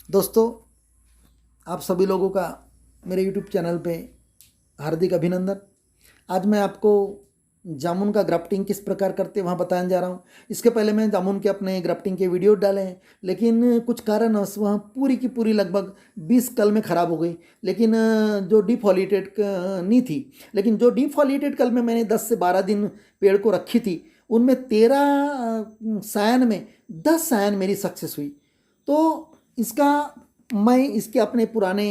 दोस्तों, आप सभी लोगों का मेरे यूट्यूब चैनल पे हार्दिक अभिनंदन। आज मैं आपको जामुन का ग्राफ्टिंग किस प्रकार करते हैं वहाँ बताने जा रहा हूँ। इसके पहले मैं जामुन के अपने ग्राफ्टिंग के वीडियो डाले हैं, लेकिन कुछ कारणवश वहाँ पूरी की पूरी लगभग 20 कल में ख़राब हो गई। लेकिन जो डिफॉलिटेड नहीं थी, लेकिन जो डिफॉलिटेड कल में मैंने 10 से 12 दिन पेड़ को रखी थी, उनमें 13 सायन में 10 सायन मेरी सक्सेस हुई। तो इसका मैं इसके अपने पुराने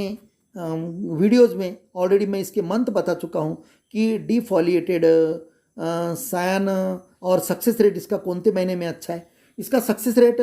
वीडियोज़ में ऑलरेडी मैं इसके मंत्र बता चुका हूँ कि डिफॉलिएटेड सायन और सक्सेस रेट इसका कौनते महीने में अच्छा है। इसका सक्सेस रेट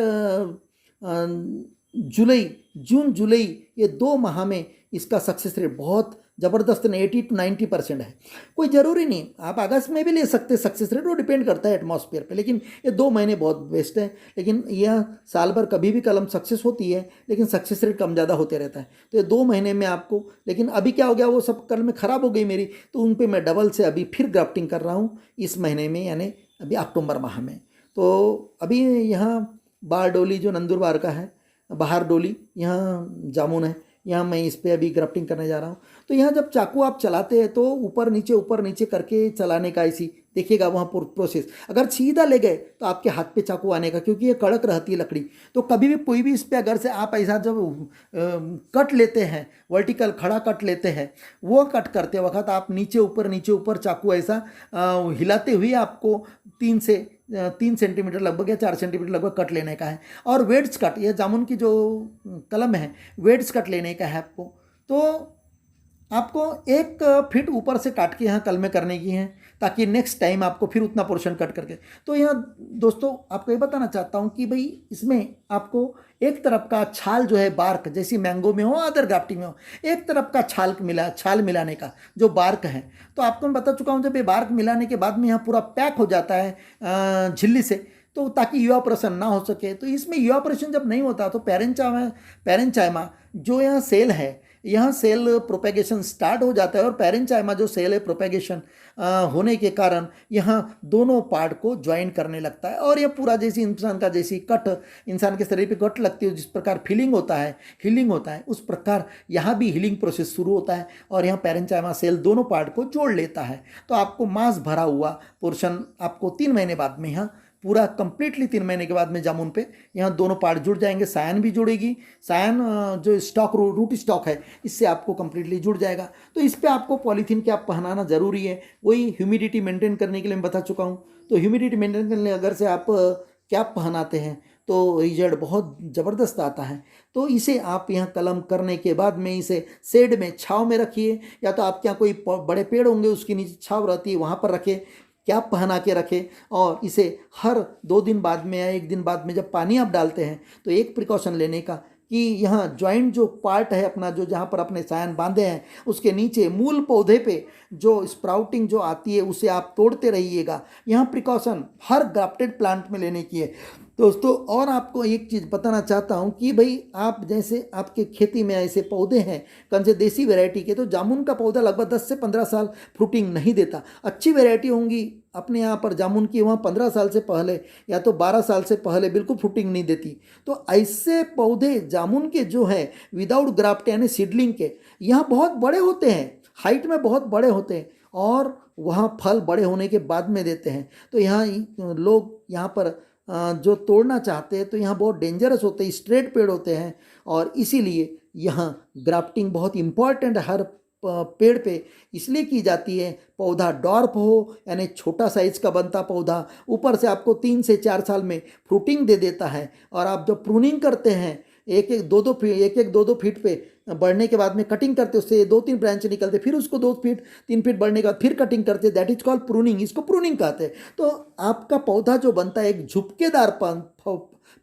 जून जुलाई ये 2 माह में इसका सक्सेस रेट बहुत ज़बरदस्त 80 to 90% है। कोई ज़रूरी नहीं, आप अगस्त में भी ले सकते सक्सेस रेट, वो डिपेंड करता है एटमॉस्फेयर पे, लेकिन ये 2 महीने बहुत बेस्ट है। लेकिन यह साल भर कभी भी कलम सक्सेस होती है, लेकिन सक्सेस रेट कम ज़्यादा होते रहता है। तो ये 2 महीने में आपको, लेकिन अभी क्या हो गया, वो सब कल में ख़राब हो गई मेरी, तो उन पर मैं डबल से अभी फिर ग्राफ्टिंग कर रहा हूँ इस महीने में, यानी अभी अक्टूबर माह में। तो अभी यहाँ बारडोली जो नंदुरबार का है, बाहर डोली यहाँ जामुन है, यहाँ मैं इस पे अभी ग्राफ्टिंग करने जा रहा हूँ। तो यहाँ जब चाकू आप चलाते हैं तो ऊपर नीचे करके चलाने का, ऐसी देखिएगा वहाँ प्रोसेस। अगर सीधा ले गए तो आपके हाथ पे चाकू आने का, क्योंकि ये कड़क रहती है लकड़ी। तो कभी भी कोई भी इस पे अगर से आप ऐसा जब कट लेते हैं, वर्टिकल खड़ा कट लेते हैं, वो कट करते वक्त आप नीचे ऊपर चाकू ऐसा हिलाते हुए आपको 3 सेंटीमीटर लगभग या 4 सेंटीमीटर लगभग कट लेने का है। और वेड्स कट, यह जामुन की जो कलम है, वेड्स कट लेने का है आपको। तो आपको 1 फीट ऊपर से काट के यहाँ कलमें करने की हैं, ताकि नेक्स्ट टाइम आपको फिर उतना पोर्शन कट करके। तो यहाँ दोस्तों आपको ये बताना चाहता हूँ कि भाई इसमें आपको एक तरफ का छाल जो है, बार्क, जैसी मैंगो में हो अदर ग्राफ्टिंग में हो, एक तरफ का छाल मिलाने का जो बार्क है, तो आपको मैं बता चुका हूँ, जब ये बार्क मिलाने के बाद में यहाँ पूरा पैक हो जाता है झिल्ली से, तो ताकि इवापोरेशन ना हो सके। तो इसमें इवापोरेशन जब नहीं होता तो पेरेंचाइमा जो यहाँ सेल है, यहाँ सेल प्रोपेगेशन स्टार्ट हो जाता है, और पेरेंचाइमा जो सेल है प्रोपेगेशन होने के कारण यहाँ दोनों पार्ट को ज्वाइन करने लगता है। और यह पूरा जैसी इंसान का, जैसी कट इंसान के शरीर पे कट लगती है, जिस प्रकार हीलिंग होता है, उस प्रकार यहाँ भी हीलिंग प्रोसेस शुरू होता है, और यहाँ पेरेंचाइमा सेल दोनों पार्ट को जोड़ लेता है। तो आपको मांस भरा हुआ पोर्शन आपको 3 महीने बाद में यहाँ पूरा कंप्लीटली 3 महीने के बाद में जामुन पे यहाँ दोनों पार्ट जुड़ जाएंगे। सायन भी जुड़ेगी, सायन जो स्टॉक रूट स्टॉक है, इससे आपको कंप्लीटली जुड़ जाएगा। तो इस पे आपको पॉलीथीन कैप पहनाना जरूरी है, वही ह्यूमिडिटी मेंटेन करने के लिए मैं बता चुका हूँ। तो ह्यूमिडिटी मेंटेन करने के लिए अगर से आप कैप पहनाते हैं तो रिजल्ट बहुत ज़बरदस्त आता है। तो इसे आप यहाँ कलम करने के बाद में इसे शेड में, छाँव में रखिए, या तो आपके यहाँ कोई बड़े पेड़ होंगे उसके नीचे छाँव रहती है, वहाँ पर रखें, कैप पहना के रखें। और इसे हर 2 दिन बाद में या 1 दिन बाद में जब पानी आप डालते हैं, तो एक प्रिकॉशन लेने का कि यहाँ ज्वाइंट जो पार्ट है अपना, जो जहाँ पर अपने सायन बांधे हैं, उसके नीचे मूल पौधे पे जो स्प्राउटिंग जो आती है उसे आप तोड़ते रहिएगा। यहाँ प्रिकॉशन हर ग्राफ्टेड प्लांट में लेने की है दोस्तों। और आपको एक चीज़ बताना चाहता हूँ कि भाई आप जैसे आपके खेती में ऐसे पौधे हैं कौन से देसी वैरायटी के, तो जामुन का पौधा लगभग 10 से 15 साल फ्रूटिंग नहीं देता। अच्छी वैरायटी होंगी अपने यहाँ पर जामुन की, वहाँ 15 साल से पहले या तो 12 साल से पहले बिल्कुल फ्रूटिंग नहीं देती। तो ऐसे पौधे जामुन के जो है विदाउट ग्राफ्ट यानी सीडलिंग के, यहाँ बहुत बड़े होते हैं, हाइट में बहुत बड़े होते हैं, और वहाँ फल बड़े होने के बाद में देते हैं। तो यहाँ लोग यहाँ पर जो तोड़ना चाहते हैं तो यहाँ बहुत डेंजरस होते हैं, स्ट्रेट पेड़ होते हैं, और इसीलिए यहाँ ग्राफ्टिंग बहुत इम्पॉर्टेंट हर पेड़ पे इसलिए की जाती है। पौधा डॉर्फ हो यानी छोटा साइज का बनता पौधा, ऊपर से आपको 3 से 4 साल में फ्रूटिंग दे देता है। और आप जब प्रूनिंग करते हैं, एक एक दो दो फीट पे बढ़ने के बाद में कटिंग करते, उससे 2-3 ब्रांच निकलते, फिर उसको 2 फीट 3 फीट बढ़ने के बाद फिर कटिंग करते, दैट इज कॉल्ड प्रूनिंग, इसको प्रूनिंग कहते हैं। तो आपका पौधा जो बनता है एक झुपकेदार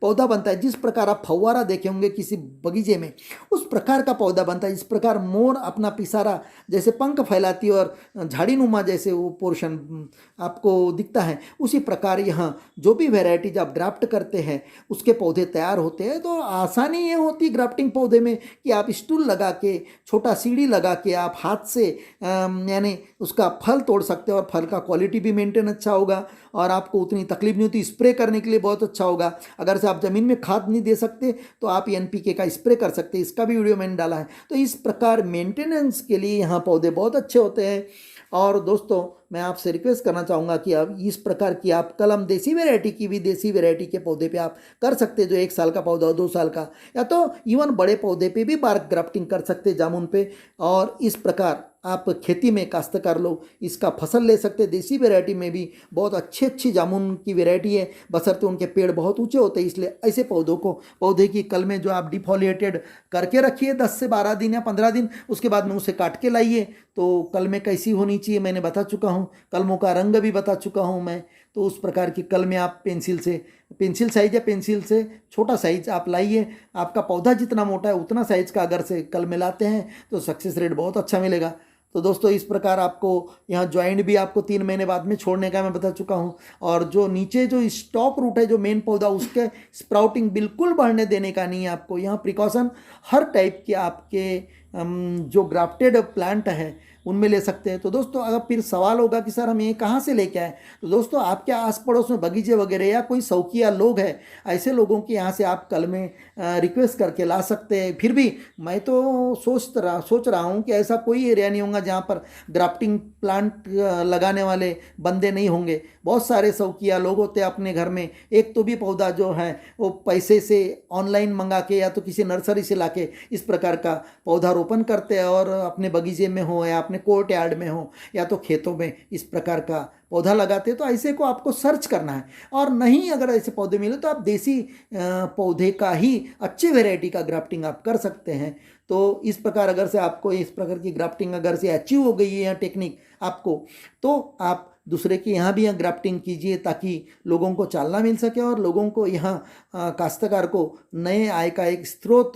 पौधा बनता है। जिस प्रकार आप फव्वारा देखे होंगे किसी बगीचे में, उस प्रकार का पौधा बनता है। इस प्रकार मोर अपना पिसारा जैसे पंख फैलाती है और झाड़ीनुमा जैसे वो पोर्शन आपको दिखता है, उसी प्रकार यहाँ जो भी वैरायटीज आप ग्राफ्ट करते हैं उसके पौधे तैयार होते हैं। तो आसानी ये होती ग्राफ्टिंग पौधे में कि आप स्टूल लगा के, छोटा सीढ़ी लगा के आप हाथ से यानी उसका फल तोड़ सकते हैं, और फल का क्वालिटी भी मेंटेन अच्छा होगा, और आपको उतनी तकलीफ नहीं होती। स्प्रे करने के लिए बहुत अच्छा होगा। अगर अगर से आप ज़मीन में खाद नहीं दे सकते तो आप एनपीके का स्प्रे कर सकते हैं, इसका भी वीडियो मैंने डाला है। तो इस प्रकार मेंटेनेंस के लिए यहाँ पौधे बहुत अच्छे होते हैं। और दोस्तों मैं आपसे रिक्वेस्ट करना चाहूँगा कि अब इस प्रकार की आप कलम देसी वैरायटी की भी, देसी वैरायटी के पौधे पे आप कर सकते हैं, जो 1 साल का पौधा हो, 2 साल का, या तो इवन बड़े पौधे पे भी बार्क ग्राफ्टिंग कर सकते हैं जामुन पे। और इस प्रकार आप खेती में काश्तकार लोग इसका फसल ले सकते हैं। देसी वैरायटी में भी बहुत अच्छी अच्छी जामुन की वैरायटी है, बशर्ते उनके पेड़ बहुत ऊंचे होते हैं, इसलिए ऐसे पौधों को, पौधे की कलमें जो आप डिफोलिएटेड करके रखिए 10 से 12 दिन या 15 दिन, उसके बाद में उसे काट के लाइए। तो कलमें कैसी होनी चाहिए मैंने बता चुका हूँ, कलमों का रंग भी बता चुका हूँ मैं। तो उस प्रकार की कलमें आप पेंसिल साइज या पेंसिल से छोटा साइज आप लाइए। आपका पौधा जितना मोटा है उतना साइज का अगर से कलमें लाते हैं तो सक्सेस रेट बहुत अच्छा मिलेगा। तो दोस्तों इस प्रकार आपको यहाँ ज्वाइंट भी आपको 3 महीने बाद में छोड़ने का मैं बता चुका हूँ। और जो नीचे जो स्टॉक रूट है, जो मेन पौधा, उसके स्प्राउटिंग बिल्कुल बढ़ने देने का नहीं है आपको। यहाँ प्रिकॉशन हर टाइप के आपके जो ग्राफ्टेड प्लांट है उनमें ले सकते हैं। तो दोस्तों अगर फिर सवाल होगा कि सर हम ये कहाँ से लेके आए, तो दोस्तों आपके आस पड़ोस में बगीचे वगैरह या कोई शौकिया लोग हैं, ऐसे लोगों के यहाँ से आप कलमें रिक्वेस्ट करके ला सकते हैं। फिर भी मैं तो सोच रहा हूँ कि ऐसा कोई एरिया नहीं होगा जहाँ पर ग्राफ्टिंग प्लांट लगाने वाले बंदे नहीं होंगे। बहुत सारे शौकिया लोग होते हैं अपने घर में, एक तो भी पौधा जो है वो पैसे से ऑनलाइन मंगा के या तो किसी नर्सरी से लाके इस प्रकार का पौधा रोपण करते हैं और अपने बगीचे में हो या अपने कोर्ट यार्ड में हो या तो खेतों में इस प्रकार का पौधा लगाते हैं। तो ऐसे को आपको सर्च करना है, और नहीं अगर ऐसे पौधे मिले तो आप देसी पौधे का ही अच्छी वैरायटी का ग्राफ्टिंग आप कर सकते हैं। तो इस प्रकार अगर से आपको इस प्रकार की ग्राफ्टिंग अगर से अचीव हो गई है या टेक्निक आपको, तो आप दूसरे के यहाँ भी यहाँ ग्राफ्टिंग कीजिए ताकि लोगों को चालना मिल सके और लोगों को यहाँ काश्तकार को नए आय का एक स्रोत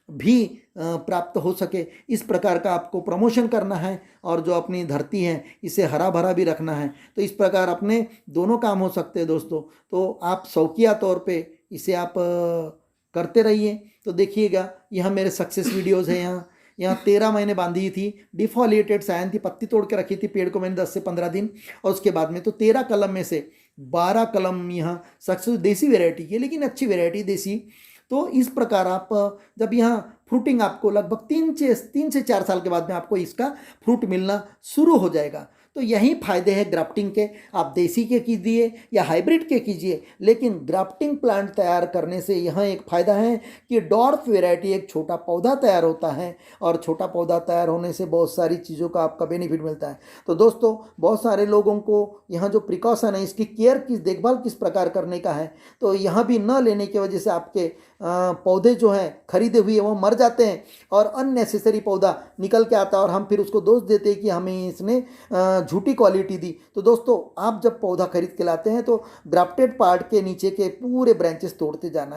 भी प्राप्त हो सके। इस प्रकार का आपको प्रमोशन करना है और जो अपनी धरती है इसे हरा भरा भी रखना है। तो इस प्रकार अपने दोनों काम हो सकते हैं दोस्तों। तो आप शौकिया तौर पे इसे आप करते रहिए। तो देखिएगा यहाँ मेरे सक्सेस वीडियोज़ हैं। यहाँ 13 महीने बांधी थी, डिफॉलिएटेड सायन थी, पत्ती तोड़ के रखी थी पेड़ को मैंने 10 से 15 दिन, और उसके बाद में तो 13 कलम में से 12 कलम यहाँ सक्सेस देसी वैरायटी की, लेकिन अच्छी वैरायटी देसी। तो इस प्रकार आप जब यहाँ फ्रूटिंग आपको लगभग 3 से 4 साल के बाद में आपको इसका फ्रूट मिलना शुरू हो जाएगा। तो यही फायदे हैं ग्राफ्टिंग के। आप देसी के कीजिए या हाइब्रिड के कीजिए, लेकिन ग्राफ्टिंग प्लांट तैयार करने से यहाँ एक फ़ायदा है कि डॉर्फ वैरायटी, एक छोटा पौधा तैयार होता है, और छोटा पौधा तैयार होने से बहुत सारी चीज़ों का आपका बेनिफिट मिलता है। तो दोस्तों बहुत सारे लोगों को यहाँ जो प्रिकॉशन है, इसकी केयर, देखभाल किस प्रकार करने का है, तो यहाँ भी न लेने की वजह से आपके पौधे जो हैं खरीदे हुए वो मर जाते हैं और अननेसेसरी पौधा निकल के आता है, और हम फिर उसको दोष देते हैं कि हमें इसने झूठी क्वालिटी दी। तो दोस्तों आप जब पौधा खरीद के लाते हैं तो ग्राफ्टेड पार्ट के नीचे के पूरे ब्रांचेस तोड़ते जाना है।